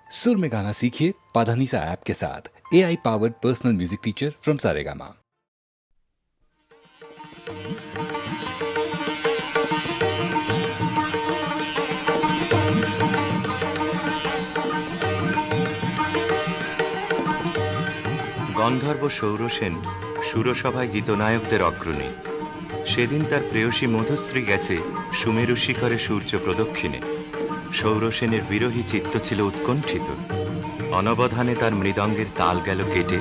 सुर में गाना सीखिए पाधानीसा ऐप के साथ। AI powered personal music teacher from Saregama. গন্ধর্ব সৌরসেন সুরসভায় গীতনায়কদের অগ্রণী। সেদিন তার প্রেয়সী মধুশ্রী গেছে সুমেরু শিখরে সূর্য প্রদক্ষিণে। সৌরসেনের বিরহী চিত্ত ছিল উৎকণ্ঠিত। অনবধানে তার মৃদঙ্গের তাল গেল কেটে,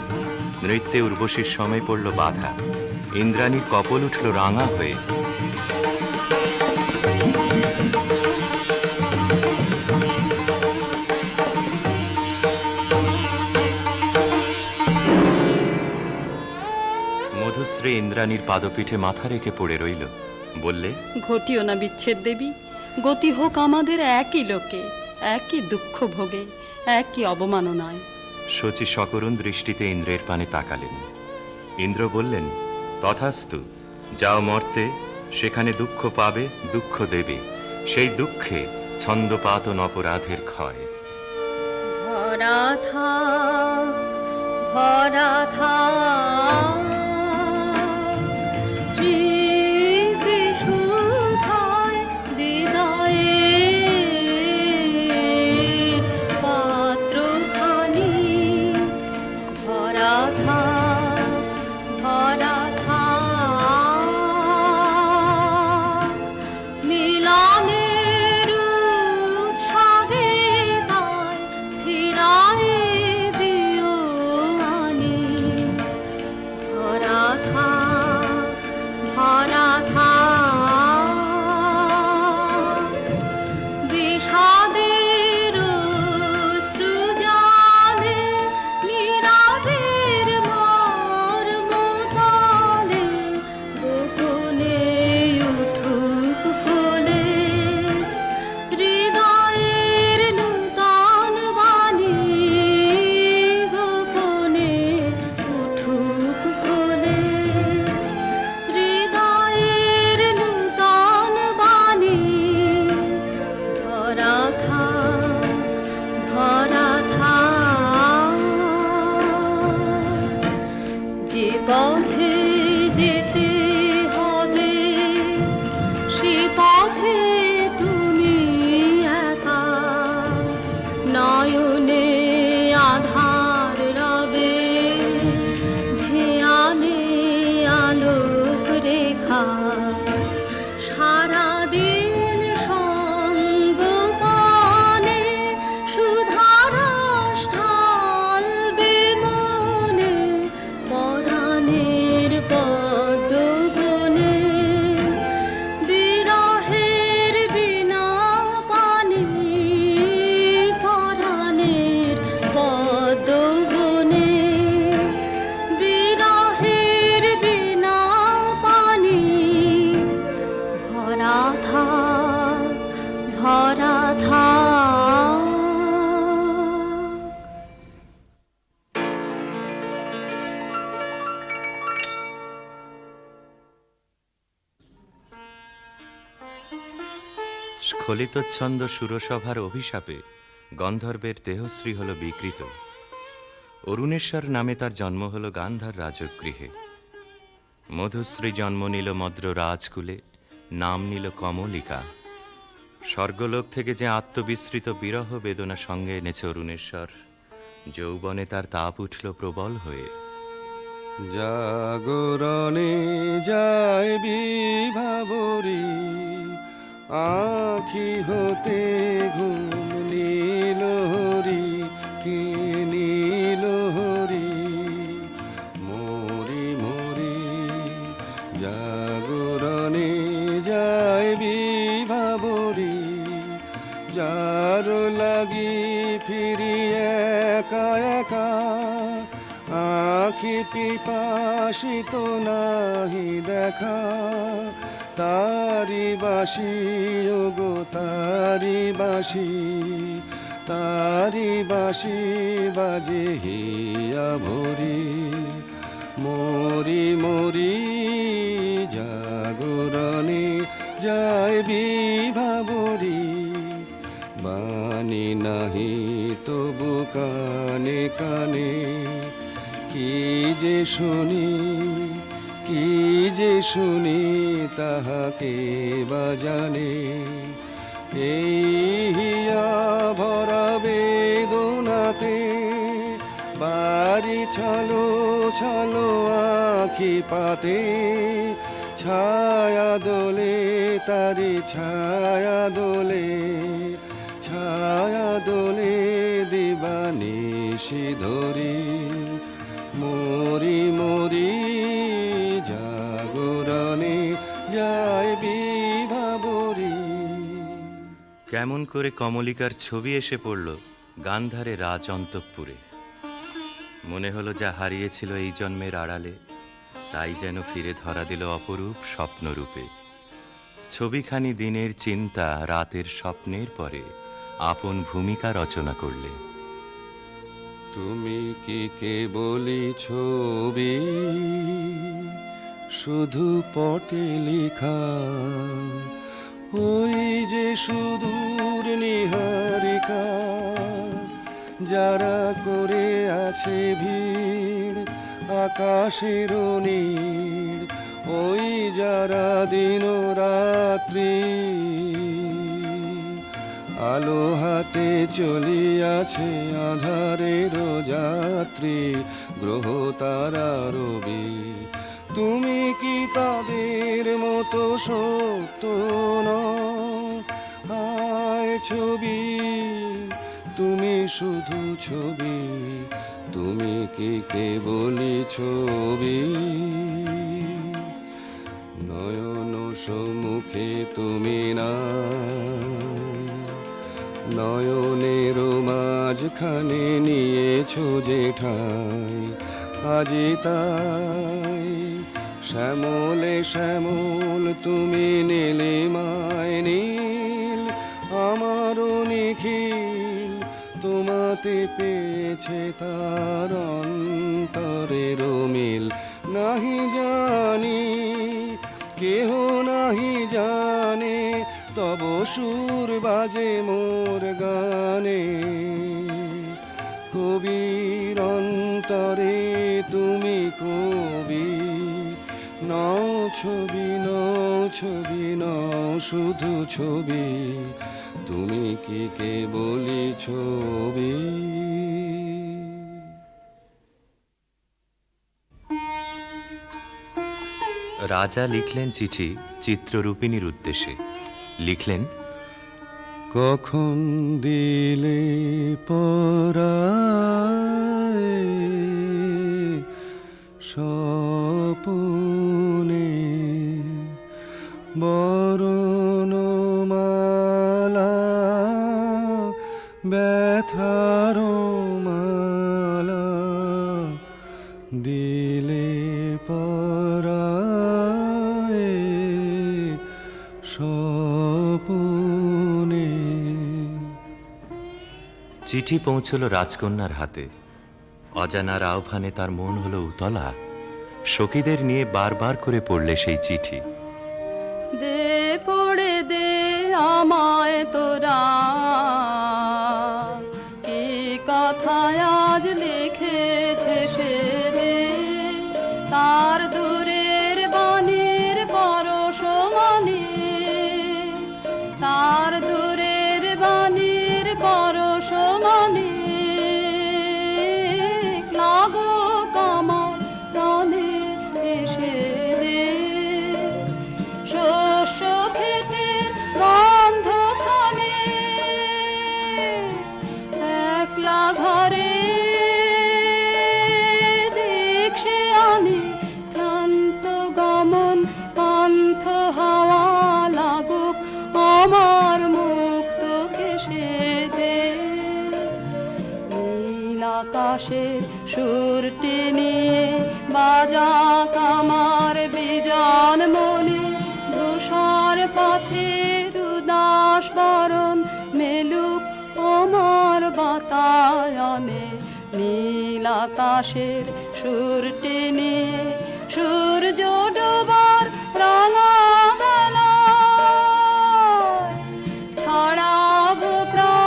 নৃত্যে উর্বশীর সময় পড়ল বাধা। ইন্দ্রাণীর কপল উঠল রাঙা হয়ে। মধুশ্রী ইন্দ্রাণীর পাদপীঠে মাথা রেখে পড়ে রইল। বললে, ঘটিও না বিচ্ছেদ দেবী, গতি হোক আমাদের একই লোকে, একই দুঃখ ভোগে, একই অবমাননায়। শচী সকরুণ দৃষ্টিতে ইন্দ্রের পানে তাকালেন। ইন্দ্র বললেন, তথাস্তু, যাও মর্তে, সেখানে দুঃখ পাবে, দুঃখ দেবে, সেই দুঃখে ছন্দপাতন অপরাধের ক্ষয়। ভরা থা ভরা থা স্খলিতচ্ছন্দ সুরসভার অভিশাপে গন্ধর্বের দেহশ্রী হল বিকৃত। অরুণেশ্বর নামে তার জন্ম হল গান্ধার রাজগৃহে। মধুশ্রী জন্ম নিল মদ্র রাজকুলে, নাম নিল কমলিকা। স্বর্গলোক থেকে যে আত্মবিস্মৃত বিরহ বেদনা সঙ্গে এনেছে অরুণেশ্বর, যৌবনে তার তাপ উঠল প্রবল হয়ে। জাগরণে যায় বিভাবরী, আখি হতে ঘুম নীল হরি, কি নীল হরি। মরি মরি জাগরণে যায় বিভাবরী, যার লাগি ফিরি একা একা, আখি পিপাসিত নাহি দেখা। তারি বাসি ওগো তারি বাসি, তারি বাসি বাজে হিয়া ভরি। মরি মরি জাগরণে যায় বিভাবরী, বাণী নাহি তবু কানে কানে কি যে শুনি, কি যে শুনি তাহাকে বা জানে। এই হিয়া ভরা বেদনাতে বাড়ি ছলো ছলো আখি পাতে, ছায়া দোলে তারি ছায়া দোলে, ছায়া দোলে দিবানিশি ধরি, মরি মরি জাগরণে যায় বিভাবরী। কেমন করে কমলিকার ছবি এসে পড়ল গান্ধারে রাজ অন্তঃপুরে। মনে হলো যা হারিয়েছিল এই জন্মের আড়ালে, তাই যেন ফিরে ধরা দিল অপরূপ স্বপ্নরূপে। ছবিখানি দিনের চিন্তা রাতের স্বপ্নের পরে আপন ভূমিকা রচনা করলে। তুমি কি কেবলই ছবি, শুধু পটে লেখা, ওই যে সুদূর নিহারিকা, যারা করে আছে ভিড় আকাশের নীড়, ওই যারা দিন রাত্রি আলো হাতে চলিয়াছে আধারের যাত্রী, গ্রহ তারা রবি। তুমি কি তাদের মতো সত্য নও? হায় ছবি, তুমি শুধু ছবি, তুমি কি কেবলই ছবি। নয়ন সম্মুখে তুমি না, নয়নের মাঝখানে নিয়েছো যে ঠাই, আজি তাই শ্যামলে শ্যামল তুমি নীলিমায় নীল, আমারও নিখিল তোমাতে পেয়েছে তার অন্তরের মিল। নাহি জানি কেহ নাহি জানে, তব সুর বাজে মোর গানে। কবির অন্তরে তুমি কবি, নও ছবি নও ছবি নও শুধু ছবি, তুমি কি কেবলই ছবি। রাজা লিখলেন চিঠি চিত্ররূপিণীর উদ্দেশ্যে। লিখলেন, কখন দিলে পরায় স্বপনে বরণমালা, ব্যথার মালা দিলে পরায় স্বপনে। চিঠি পৌঁছল রাজকন্যার হাতে। অজানার আহ্বানে তার মন হলো উতলা। সখীদের নিয়ে বারবার করে পড়লে সেই চিঠি। দে পড়ে দে আমায় তোরা, কি কথায় আজ লিখেছে সে দে, তার দূরের বাণীর পরশ মানে, তার দূরের বাণীর পরশ মানে, লাগো কামার প্রাণে এসে দে। শস্য খেতে গন্ধ খানে, একলা ঘরে দেখছে আনে, ক্লান্ত গমন পান্থ হাওয়া লাগুক আমার মুক্ত কেশে দে। নীল আকাশের সুরটি নিয়ে বাজা কামার বিজন মনে, ধূসর পথের উদাস বরণ মেলুক আমার বাতায়নে। নীল আকাশের সুরটি নিয়ে সূর্য ডোবার রাঙা বেলায় ছড়াবো প্রাণ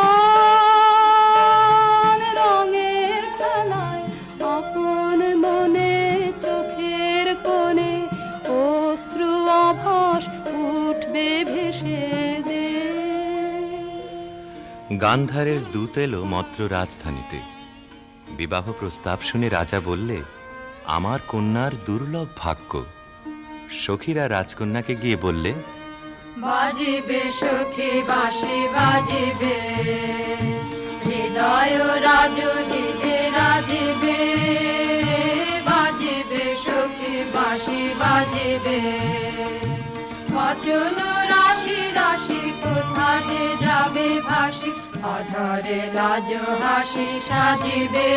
গান্ধারের দূত এলো মদ্র রাজধানীতে। বিবাহ প্রস্তাব শুনে রাজা বললে, আমার কন্যার দুর্লভ ভাগ্য। সখীরা রাজকন্যাকে গিয়ে বললে, বাজিবে সখী বাঁশি বাজিবে, হৃদয় রাজনীতে রাজিবে। বাজিবে সখী বাঁশি বাজিবে, বচন রাশি রাশি কোথা যে যাবে ভাসি, অধরে লাজ হাসি সাজিবে।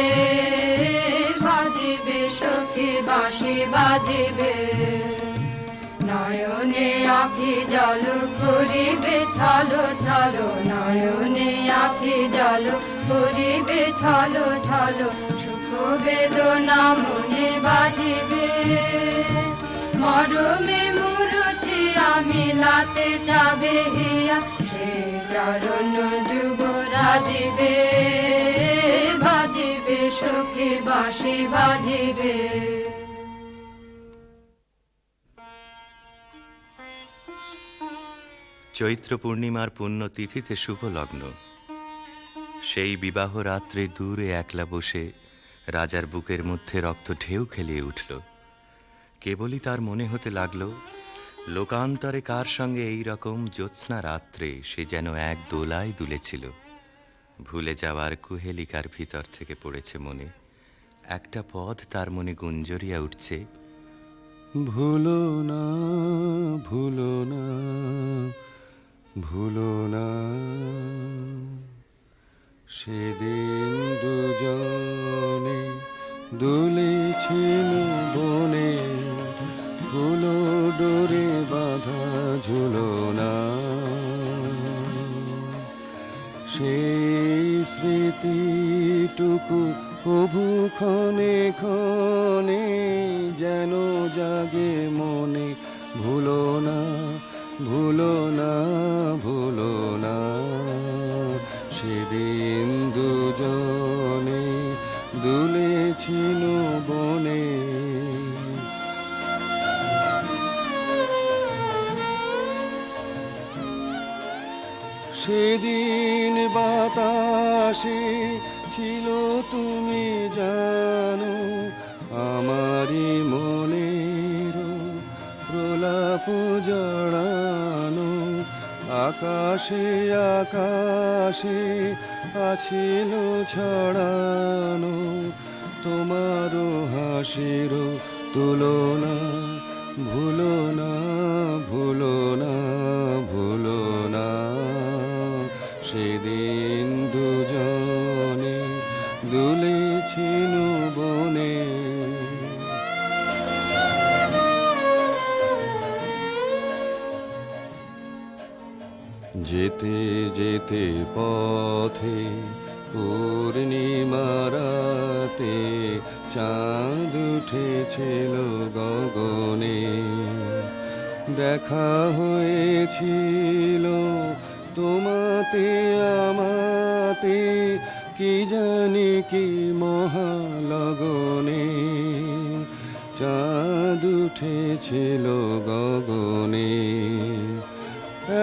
বাজিবে সখী বাঁশি বাজিবে, নয়নে আখি জল করিবে ছলো ছলো, নয়নে আখি জল করিবে ছলো ছলো। সুখ বেদনা মনে বাজিবে, মরমে মুরুছি আমি লাতে যাবে হিয়া, সে চরণ যুগ রাজিবে। বাজিবে সখী বাঁশি বাজিবে। চৈত্র পূর্ণিমার পুণ্য তিথিতে শুভ লগ্ন। সেই বিবাহ রাত্রে দূরে একলা বসে রাজার বুকের মধ্যে রক্ত ঢেউ খেলিয়ে উঠল। কেবলই তার মনে হতে লাগল, লোকান্তরে কার সঙ্গে এই রকম জ্যোৎস্না রাত্রে সে যেন এক দোলায় দুলেছিল। ভুলে যাওয়ার কুহেলিকার ভিতর থেকে পড়েছে মনে, একটা পদ তার মনে গুঞ্জরিয়া উঠছে, ভুলো না ভুলো না ভুলো না, সেদিন দুজনে দুলেছিল বনে, ফুলো ডোরে বাঁধা ঝুলো না। সেই স্মৃতিটুকু প্রভু ক্ষণে ক্ষণে যেন জাগে মনে, ভুলো না ভুলো না ভুলো না, সেদিন দুজনে দুলেছিল বনে। সেদিন বাতাসে ছিল তুমি জানো, আমারই মনের প্রলাপ জড়ানো। আকাশে আকাশে আছিল ছড়ানো, তোমারও হাসির তুলনা। ভুলো না ভুলো না ভুলো না, সেদিন দুজনে দুলেছিল বনে। যেতে যেতে পথে পূর্ণিমা রাতে চাঁদ উঠেছিল গগনে। দেখা হয়েছিল তোমাতে আমাতে, কি জানি কি মহালগনে। চাঁদ উঠেছিল গগনে,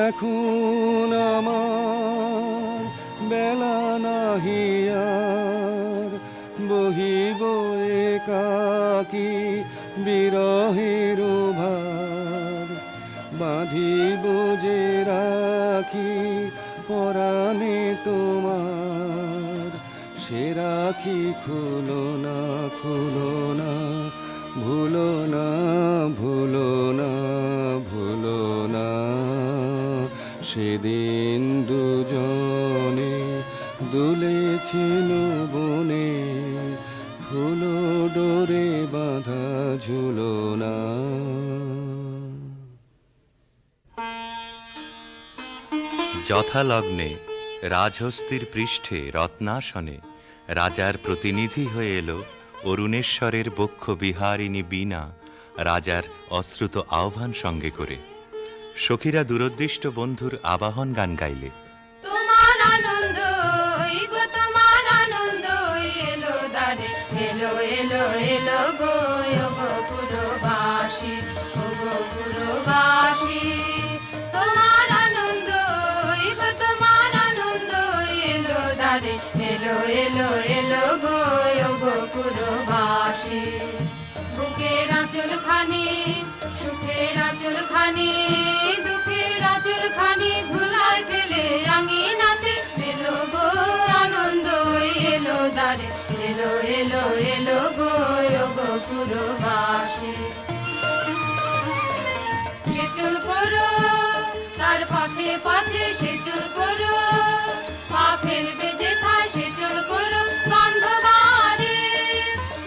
এখন আমার বেলা নাহি আর, বহিব একাকী বিরহের ভার। বাঁধিব যে রাখি পরাণে তোমার, সে রাখি খুলো না খুলো না, ভুলো না ভুলো না ভুলো না, সেদিন দুজনে দুলেছিল বনে, ফুলো ডোরে বাঁধা ঝুলো না। যথালগ্নে রাজহস্তির পৃষ্ঠে রত্নাসনে রাজার প্রতিনিধি হয়ে এলো অরুণেশ্বরের বক্ষ বিহারিণী বীণা, রাজার অশ্রুত আহ্বান সঙ্গে করে। সখীরা দূরদৃষ্ট বন্ধুর আবাহন গান গাইলে, তোমার আনন্দ গো তোমার আনন্দ এলো দারে, এলো এলো এলো গো গোকুলবাসী, ও গোকুলবাসী। তোমার আনন্দ গো তোমার আনন্দ এলো এলো এলো এলো গো গোকুলবাসী। বুকের আঁচল খানি সুখের আঁচল খানি দুঃখের আঁচল খানি ধুলায় ফেলে আঙিনাতে এলো গো আনন্দ এলো দ্বারে এলো এলো এলো গো গোকুলবাসী। সেচন করো তার পথে পথে সেচন করো, পা ফেলবে যেথায় সেচন করো গন্ধবারে,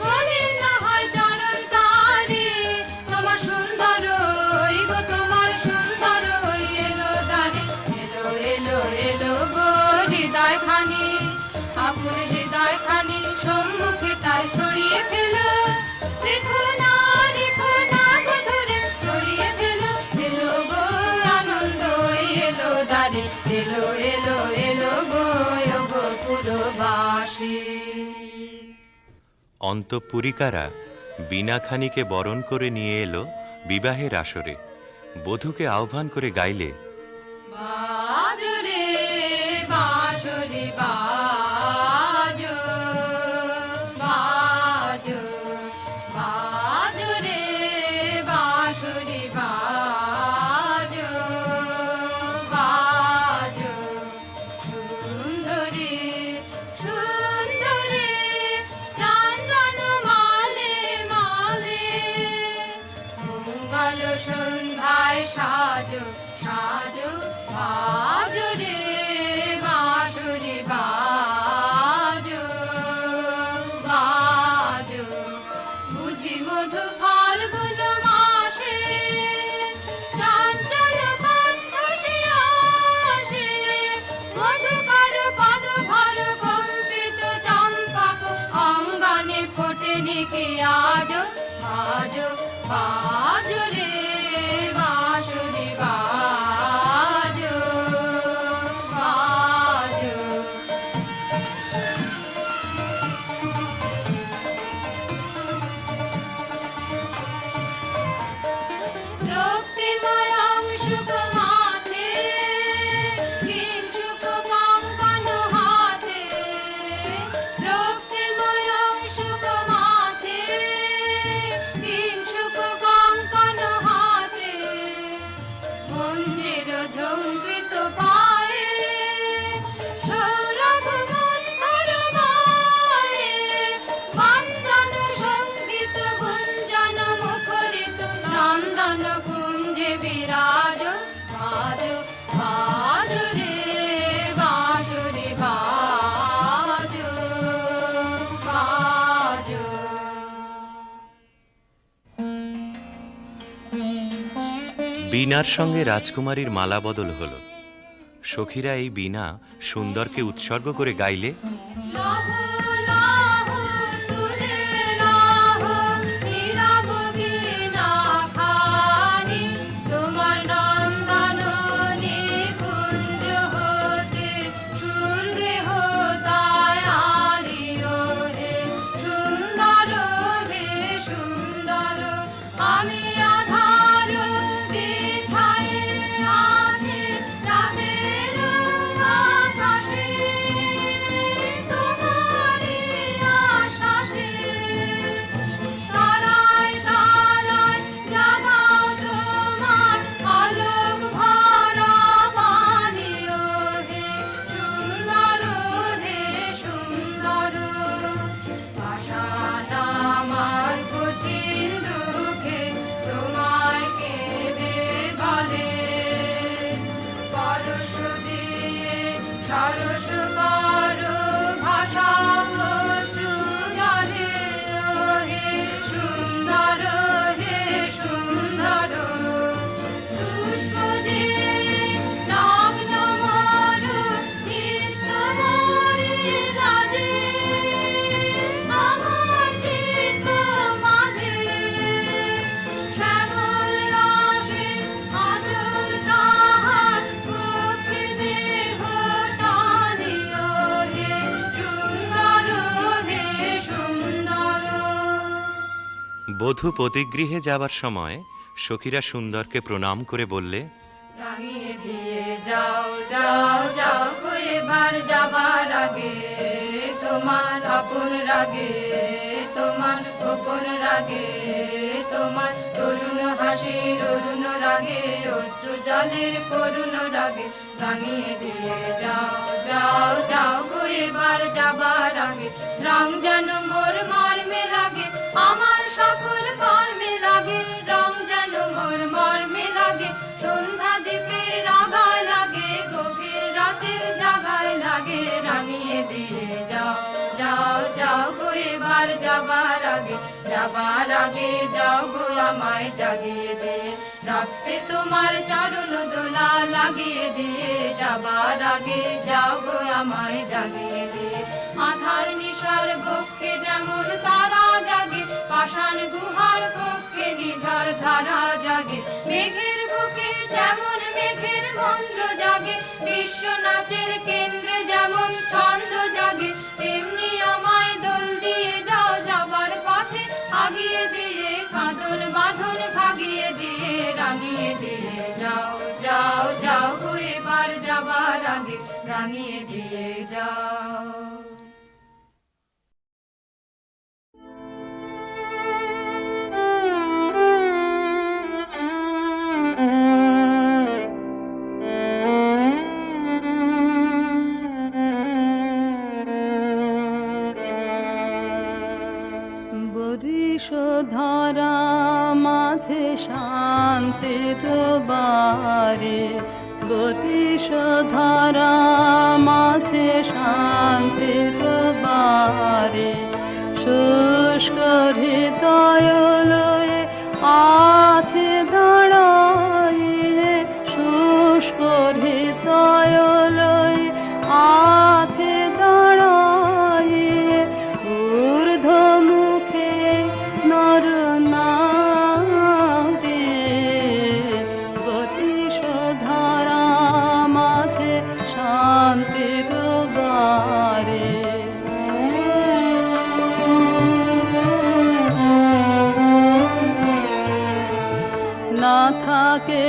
মলিন না হয় চরণ তারে। তোমার সুন্দর গো তোমার সুন্দর এলো দ্বারে এলো এলো এলো গো হৃদয় খানি আপুর হৃদয় খানি সম্মুখে তাই ছড়িয়ে ফেলো। দেখো না গো ধরে ছড়িয়ে ফেলো এলো গো আনন্দ এলো দ্বারে এলো এলো এলো গো গোকুলবাসী। অন্তঃপুরিকারা বীণাখানিকে বরণ করে নিয়ে এলো বিবাহের আসরে। বধূকে আহ্বান করে গাইলে, বাজো রে বাঁশরি বাজো বাজো বাজো রে বাঁশরি বাজো বাজো, সুন্দরী সুন্দরী চন্দন মালে মালে, মঙ্গল সন্ধ্যায় সাজো সাজো বাজো রে বাঁশরি বাজো বাজো। বুঝি মধু ফাল্গুন মাসে চঞ্চল কণ্ঠ সে আসে, মধুকর পদ ভর কম্পিত চম্পক অঙ্গনে ফোটে নিকে আজো আজো বাজো রে বাঁশরি বাজো বাজো। রক্তিময় অংশুক মাথে কিঞ্চুক কঙ্কণ হাতে, রক্তিময় অংশুক মাথে কিঞ্চুক কঙ্কণ হাতে, মঞ্জির ঝঙ্কৃত পায়ে সৌরভ মন্থর মায়ে, বন্দন সঙ্গীত গুঞ্জন মুখরিত নন্দন কুঞ্জে বিরাজ বাজো বাজো রে বাঁশরি বাজো বাজো। বীণার সঙ্গে রাজকুমারীর মালা বদল হলো। সখীরা এই বীণা সুন্দরকে উৎসর্গ করে গাইলে, লাহো লাহো তুলে লাহো নীরব বীণা খানি, তোমার নন্দন নিকুঞ্জ হতে সুরদেহ তাই আলিও হে সুন্দর হে সুন্দর। আমি আধার বিছায়ে আছে রাতের আকাশে, তোমারই আশ্বাসে তারায় তারায় জাগাও তোমার আলোক ভরা বাণীও হে সুন্দর হে সুন্দর। পাষাণ আমার কঠিন দুঃখে তোমায় কেঁদে বলে, পরশ দিয়ে সরস করো ভাষা সৃজনে হে সুন্দর হে সুন্দর। দুষ্ট যে নগ্ন মরু নিত্য মরি লাজে, আমার চিত্ত মাঝে শ্যামল রাশে আদর তাহার কক্ষে দেহ টানিও হে সুন্দর হে সুন্দর। বধূ পতিগৃহে যাবার সময় সখীরা সুন্দরকে প্রণাম করে বললে, রাঙিয়ে দিয়ে যাও যাও যাও গো এবার যাবার আগে তোমার আপন রাগে, তোমার গোপন রাগে, তোমার তরুণ হাসির অরুণ রাগে, অশ্রু জলের করুণ রাগে রাঙিয়ে দিয়ে যাও, যাও, যাও গো এবার যাবার আগে। রং যেন মোর মর্মে লাগে, আমার সকল কর্মে লাগে, রং যেন মোর মর্মে লাগে, সন্ধ্যা দ্বীপের আগায় লাগে, গভীর রাতের জাগায় লাগে, রাঙিয়ে দিয়ে যাও, যাও, যাও গো এবার যাবার আগে, যাবার আগে যাও গো আমায় জাগিয়ে দিয়ে, রাখতে তোমার চরণ দোলা লাগিয়ে দিয়ে, যাবার আগে যাও গো আমায় জাগিয়ে দিয়ে। আধার নিশার বক্ষে যেমন তারা জাগে, পাষাণ গুহার কক্ষে নিঝড় ধারা জাগে, মেঘের বুকে যেমন মেঘের মন্ত্র জাগে, বিশ্ব নাচের কেন্দ্রে যেমন ছন্দ জাগে, তেমনি আমায় দোল দিয়ে যাও যাবার পথে আগিয়ে দিয়ে, কাঁদন বাঁধন ভাগিয়ে দিয়ে, রাঙিয়ে দিয়ে যাও, যাও, যাও গো এবার যাবার আগে, রাঙিয়ে দিয়ে যাও। বরিশ ধারা মাঝে শান্তির বারে, বরিশ ধারা মাঝে শান্তির বারে, শুষ্ক হৃদয় লয়ে আছে দাঁড়াইয়ে, শুষ্ক হৃদয় লয়ে আছে দাঁড়াইয়ে, ঊর্ধ্ব মুখে নর নারী, বরিশ ধারা মাঝে শান্তির বারে। না থাকে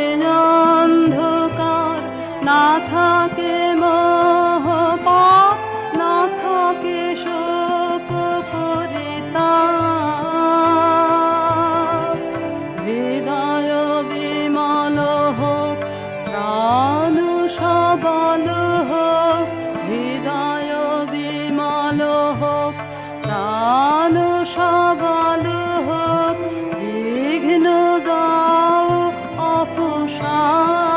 অন্ধকার, না থাকে মোহ পাপ, না থাকে শোক পরিতাপ, হৃদয় বিমল হোক, প্রাণ সবল হোক, হৃদয় বিমল হোক, প্রাণ সবল হোক, বিঘ্ন দাও অপসারে,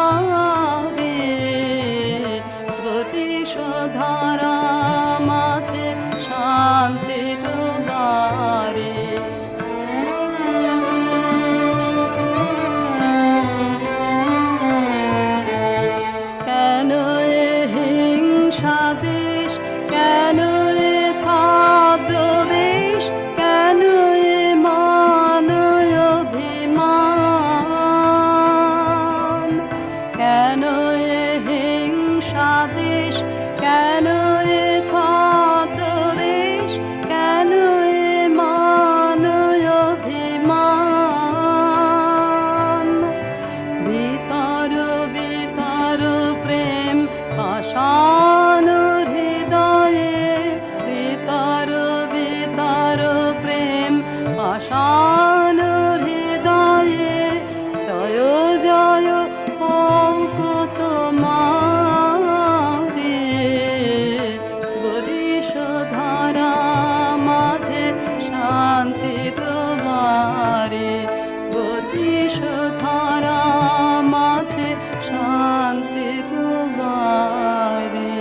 বরিশ ধারা মাঝে শান্তির বারে। কেন এ হিংসা দেশ, কেন এ ছদ্মবেশ, কেন এ মান অভিমান, কেন এ হিংসা দেশ, কেন এ ছদ্মবেশ, কেন এ মান অভিমান, ভিতর ভিতর প্রেম পাষাণ হৃদয়ে, ভিতর ভিতর প্রেম পাষাণ হৃদয়ে, জয় জয় হোক তোমারে, বরিশ ধারা মাঝে শান্তির বারে, বরিশ ধারা মাঝে শান্তির বারে।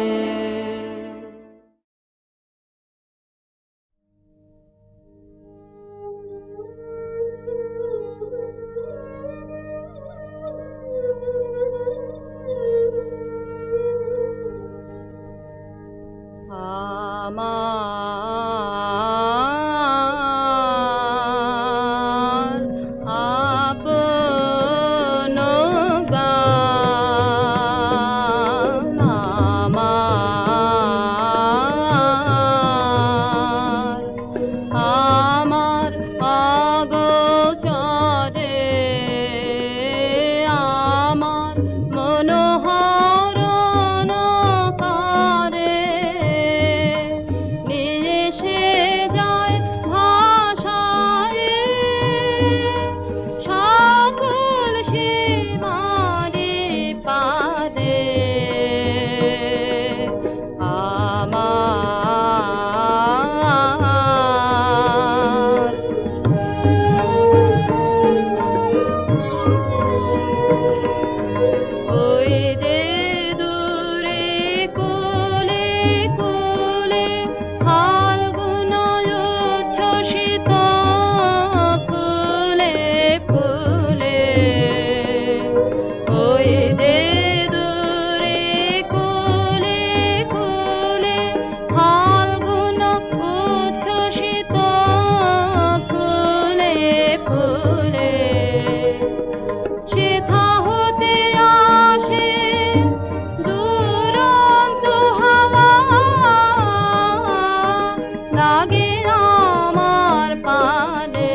লাগে আমার পানে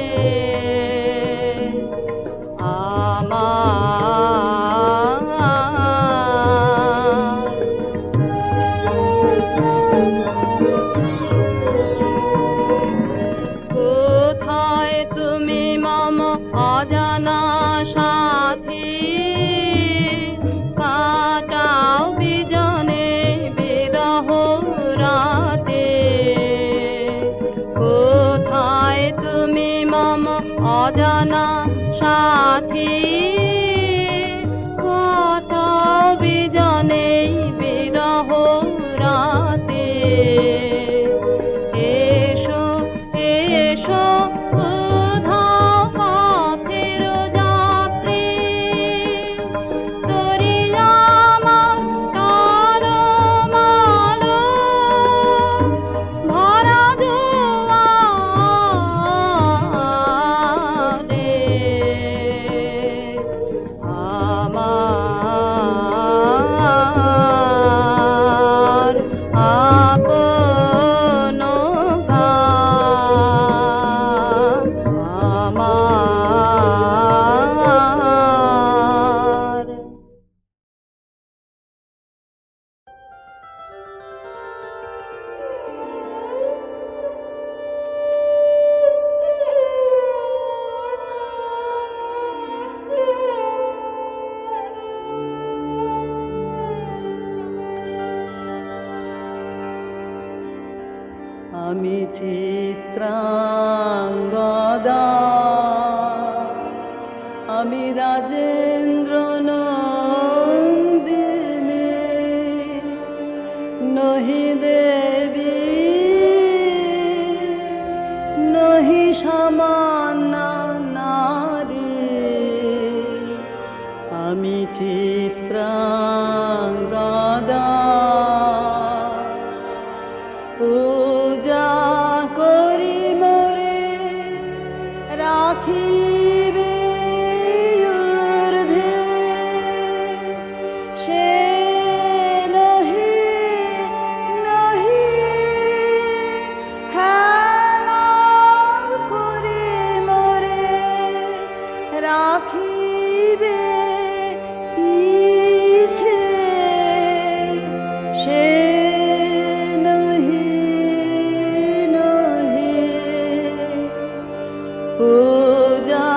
কোথায় তুমি মম অজানা সাথী কাটাও বিজনে বিরহ রাতে কোথায় তুমি মম অজানা সাথী কাটাও বিজনে বিরহ রাতে এসো এসো উধাও পথের যাত্রী তরি আমার টলমলো ভরা জোয়ারে আমার আপন গান আমার আমি চিত্রাঙ্গদা আমি রাজেন্দ্র নন্দিনী নহি দেবী নহি সামান্য নারী আমি চিত্রাঙ্গদা পূজা করি মোরে রাখিবে ঊর্ধ্বে সে নহি নহি হেলা করি মোরে রাখিবে পিছে সে পূজা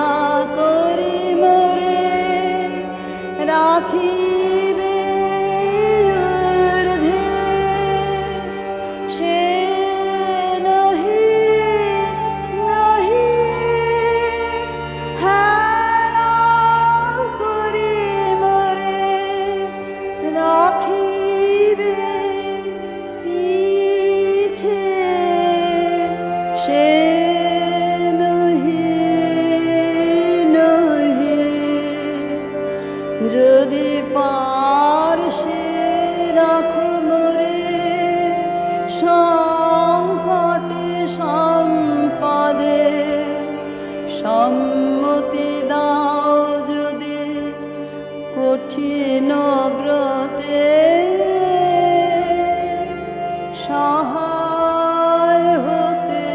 করি মোরে রাখিবে ঊর্ধ্বে সে নহি নহি হেলা করি মোরে রাখিবে পিছে সে যদি পারসে রাখো মোরে সংকটে সম্পদে সম্মতি দাও যদি কঠিন ব্রতে সহায় হতে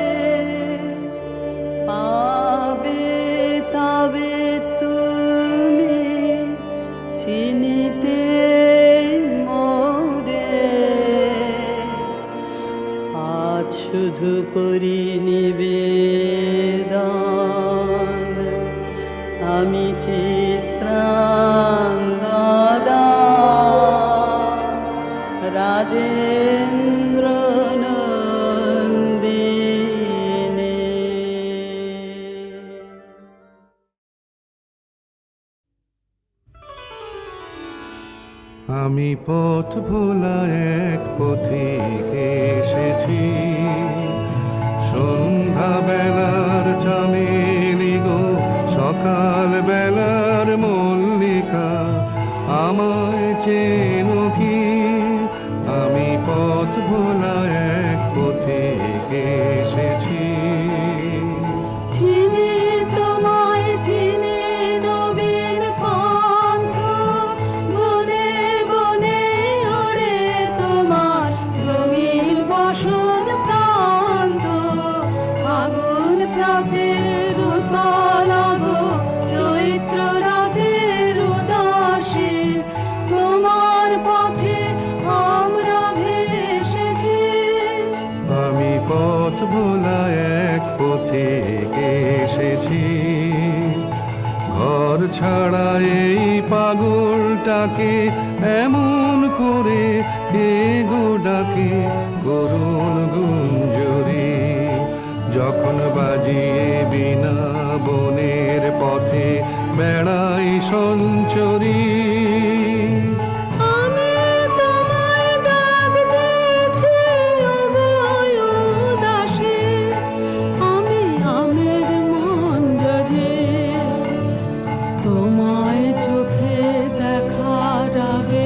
পাবে তবে তুমি চিনিতে মোরে আজ শুধু করি নিবেদন আমি চিত্রাঙ্গদা রাজেন্দ্র নন্দিনী আমি পথ ভোলা এক পথিক এসেছি সন্ধ্যা বেলার চামেলি গো সকাল বেলার মল্লিকা আমায় চেনো কি আমি পথ ভোলা এক পথিক এসেছি চিনি তোমায় চিনি নবীন পন্থ বনে বনে ওড়ে তোমার রঙিন বসন প্রান্ত পথ ভোলা এক পথিকে এসেছি, ঘর ছাড়া এই পাগলটাকে এমন করে কে গো ডাকে করুণ গুঞ্জরি, যখন বাজিয়ে বিনা বনের পথে বেড়াই সঞ্চরী। আমি তোমায় ডাক দিয়েছি ওগো উদাসী, আমি আমের মঞ্জরি, তোমায় চোখে দেখার আগে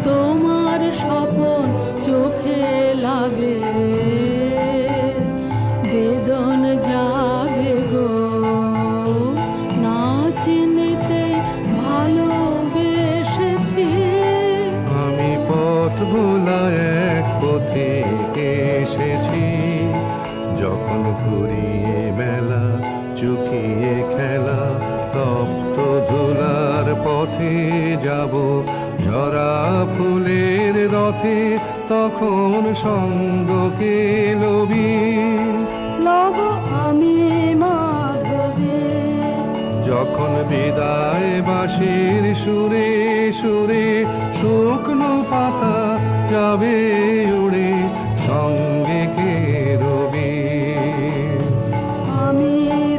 তোমার স্বপন চোখে লাগে, বেদন জাগে গো না চিনিতে ভালোবেসেছি। আমি পথ ভোলা এক পথিকে এসেছি, যখন ঘুরিয়ে মেলা চুকিয়ে খেলা তপ্ত ধুলার পথে যাব, ঝরা ফুলের রথে তখন সঙ্গকে লবি, লব আমি মাধবী, যখন বিদায় বাঁশির সুরে সুরে শুকনো পাতা যাবে উড়ে সঙ্গে কে রবি। আমি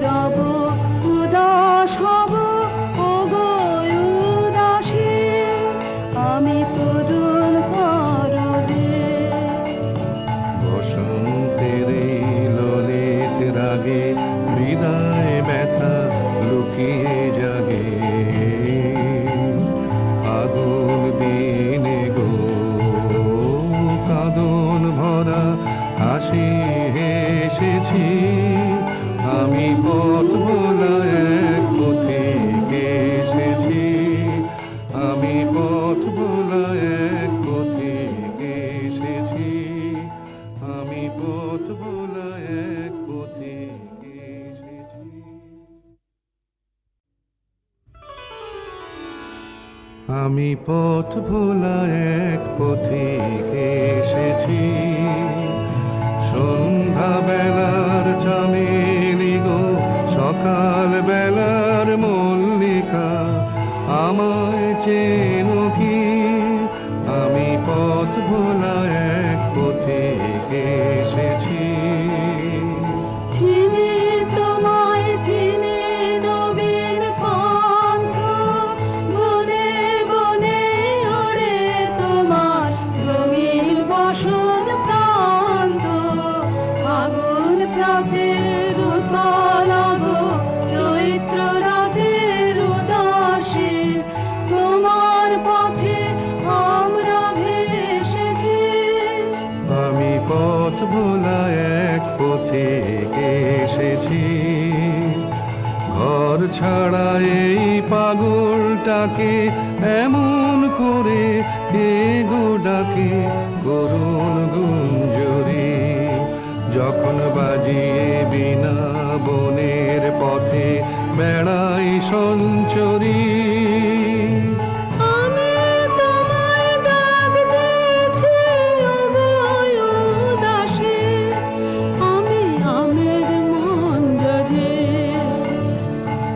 রব উদাস হব ওগো উদাসী, আমি তরুণ করবে। বসন্তের এই ললিত রাগে বিদায় ব্যথা লুকিয়ে জাগে, আগুন দিনে গো কাঁদন ভরা হাসি হেসেছি। আমি পথ ভোলা এক পথিকে এসেছি, আমি পথ ভোলা এক পথিকে এসেছি, আমি পথ ভোলা এক পথিকে এসেছি। আমি পথ ভোলা এক পথিকে এসেছি, সন্ধ্যা বেলার চামেলি গো সকাল বেলার মল্লিকা, আমায় চেনো কি? আমি পথ ভোলা এক পথিকে এসেছি। চিনি তোমায় চিনি নবীন পন্থ, বনে বনে ওড়ে তোমার রঙিন বসন প্রান্ত, আগুন প্রাতের উতলাগো চৈত্র রাতের উদাসী, তোমার পথে আমরা ভেসেছি। আমি পথ ভোলা এক পথিকে এসেছি, ঘর ছাড়া এই পাগলটাকে এমন করে কে গো ডাকে করুণ গুঞ্জরি, যখন বাজিয়ে বিনা বনের পথে বেড়াই সঞ্চরী। আমি তোমায় ডাক দিয়েছি ওগো উদাসী, আমি আমের মঞ্জরি,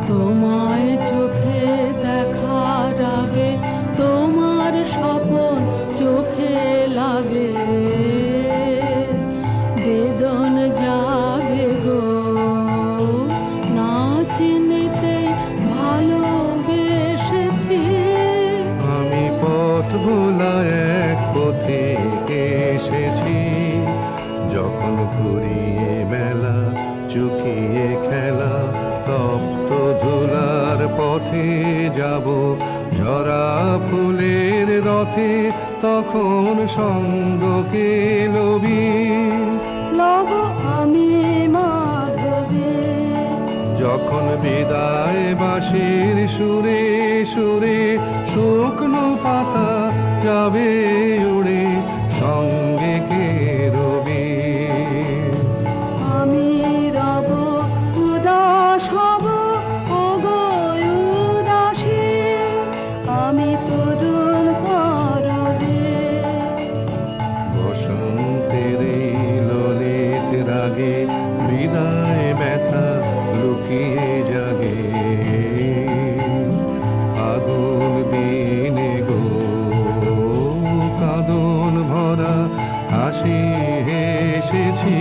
তোমায় চোখে দেখার আগে তোমার স্বপন চোখে লাগে, বেদন জাগে গো না চিনিতে ভালোবেসেছি। আমি পথ ভোলা এক পথিকে এসেছি, যখন ঘুরিয়ে মেলা চুকিয়ে খেলা তপ্ত ধুলার পথে যাব, ঝরা ফুলের রথে তখন সঙ্গকে লবি, লব আমি মাধবী, যখন বিদায় বাঁশির সুরে সুরে শুকনো পাতা যাবে উড়ে সঙ্গে কে রবি। আমি রব উদাস হব ওগো উদাসী, আমি তরুণ করবে। বসন্তের এই ললিত রাগে বিদায় ব্যথা লুকিয়ে জাগে আগুন বিনে গো কাঁদন ভরা হাসি হেসেছি